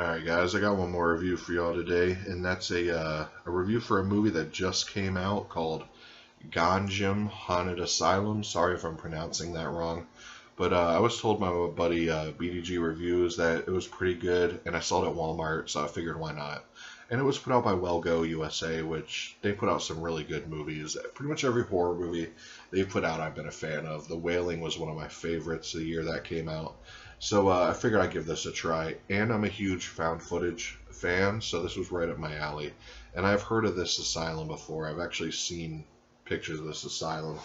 Alright guys, I got one more review for y'all today, and that's a review for a movie that just came out called GONJIAM Haunted Asylum. Sorry if I'm pronouncing that wrong, but I was told by my buddy BDG Reviews that it was pretty good, and I saw it at Walmart, so I figured why not. And it was put out by Well Go USA, which they put out some really good movies. Pretty much every horror movie they've put out I've been a fan of. The Wailing was one of my favorites the year that came out. So I figured I'd give this a try, and I'm a huge found footage fan, so this was right up my alley. And I've heard of this asylum before. I've actually seen pictures of this asylum.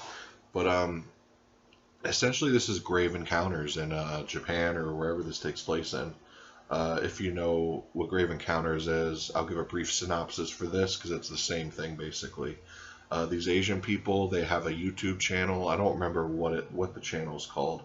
But essentially this is Grave Encounters in Japan or wherever this takes place in. If you know what Grave Encounters is, I'll give a brief synopsis for this because it's the same thing basically. These Asian people, they have a YouTube channel. I don't remember what the channel is called.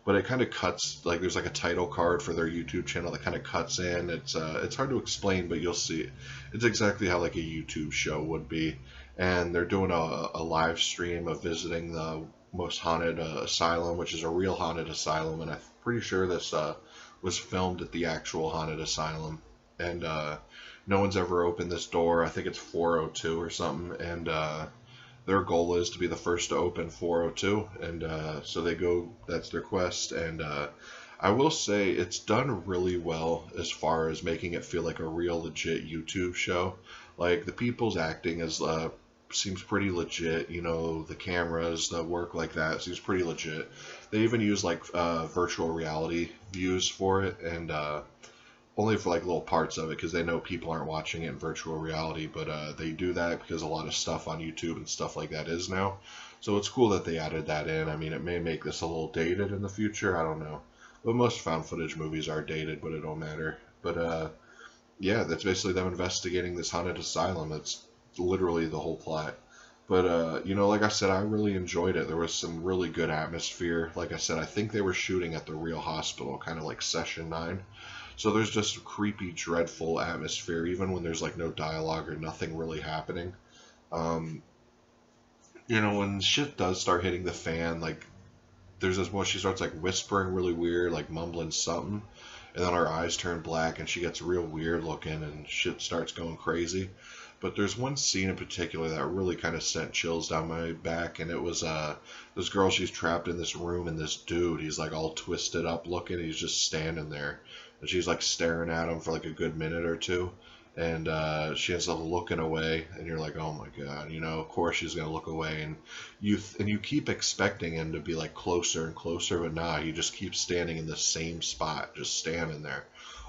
But it kind of cuts, like there's like a title card for their YouTube channel that kind of cuts in. It's hard to explain, but you'll see. It's exactly how like a YouTube show would be. And they're doing a live stream of visiting the most haunted asylum, which is a real haunted asylum. And I'm pretty sure this was filmed at the actual haunted asylum. And no one's ever opened this door. I think it's 402 or something. And their goal is to be the first to open 402, and so they go, that's their quest. And I will say it's done really well as far as making it feel like a real legit YouTube show. Like the people's acting is seems pretty legit, you know, the cameras, the work like that seems pretty legit. They even use like virtual reality views for it, and only for like little parts of it because they know people aren't watching it in virtual reality, but they do that because a lot of stuff on YouTube and stuff like that is now. So it's cool that they added that in. I mean, it may make this a little dated in the future, I don't know. But most found footage movies are dated, but it don't matter. But yeah, that's basically them investigating this haunted asylum. It's literally the whole plot. But you know, like I said, I really enjoyed it. There was some really good atmosphere. Like I said, I think they were shooting at the real hospital, kind of like Session 9. So there's just a creepy, dreadful atmosphere, even when there's like no dialogue or nothing really happening. You know, when shit does start hitting the fan, like there's this one, she starts like whispering really weird, like mumbling something, and then her eyes turn black and she gets real weird looking and shit starts going crazy. But there's one scene in particular that really kind of sent chills down my back, and it was this girl, she's trapped in this room, and this dude, he's like all twisted up looking, he's just standing there. And she's like staring at him for like a good minute or two, and she ends up looking away, and you're like, oh my god, you know, of course she's gonna look away, and you keep expecting him to be like closer and closer, but nah, he just keeps standing in the same spot, just standing there,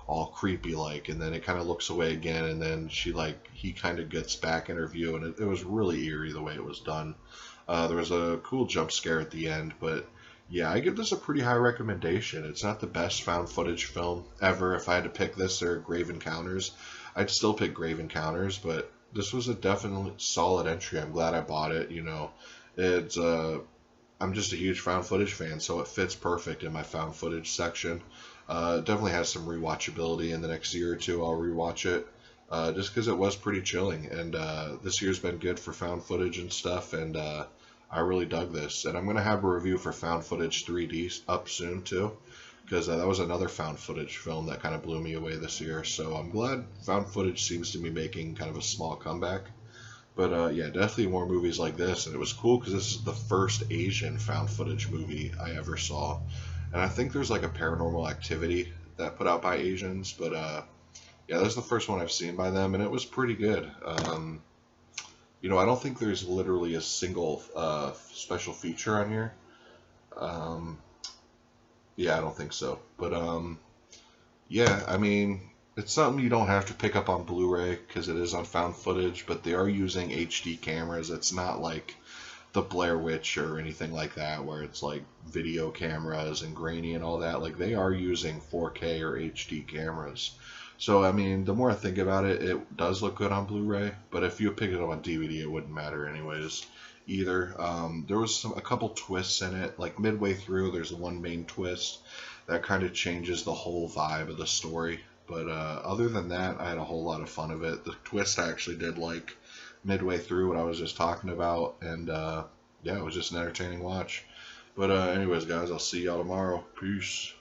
all creepy like, and then it kind of looks away again, and then he kind of gets back in her view, and it was really eerie the way it was done. There was a cool jump scare at the end, but yeah, I give this a pretty high recommendation. It's not the best found footage film ever. If I had to pick this or Grave Encounters, I'd still pick Grave Encounters, but this was a definitely solid entry. I'm glad I bought it, you know. It's I'm just a huge found footage fan, so it fits perfect in my found footage section. It definitely has some rewatchability. In the next year or two I'll rewatch it, just because it was pretty chilling, and this year's been good for found footage and stuff, and I really dug this. And I'm going to have a review for Found Footage 3D up soon too, because that was another found footage film that kind of blew me away this year. So I'm glad found footage seems to be making kind of a small comeback. But yeah, definitely more movies like this. And it was cool because this is the first Asian found footage movie I ever saw. And I think there's like a Paranormal Activity that put out by Asians. But yeah, this is the first one I've seen by them, and it was pretty good. You know, I don't think there's literally a single special feature on here. Yeah, I don't think so. But yeah, I mean, it's something you don't have to pick up on Blu-ray because it is on found footage, but they are using HD cameras. It's not like the Blair Witch or anything like that where it's like video cameras and grainy and all that. Like they are using 4K or HD cameras. So, I mean, the more I think about it, it does look good on Blu-ray, but if you pick it up on DVD, it wouldn't matter anyways, either. There was a couple twists in it, like midway through, there's one main twist that kind of changes the whole vibe of the story, but other than that, I had a whole lot of fun of it. The twist I actually did like midway through what I was just talking about, and yeah, it was just an entertaining watch. But anyways, guys, I'll see y'all tomorrow. Peace.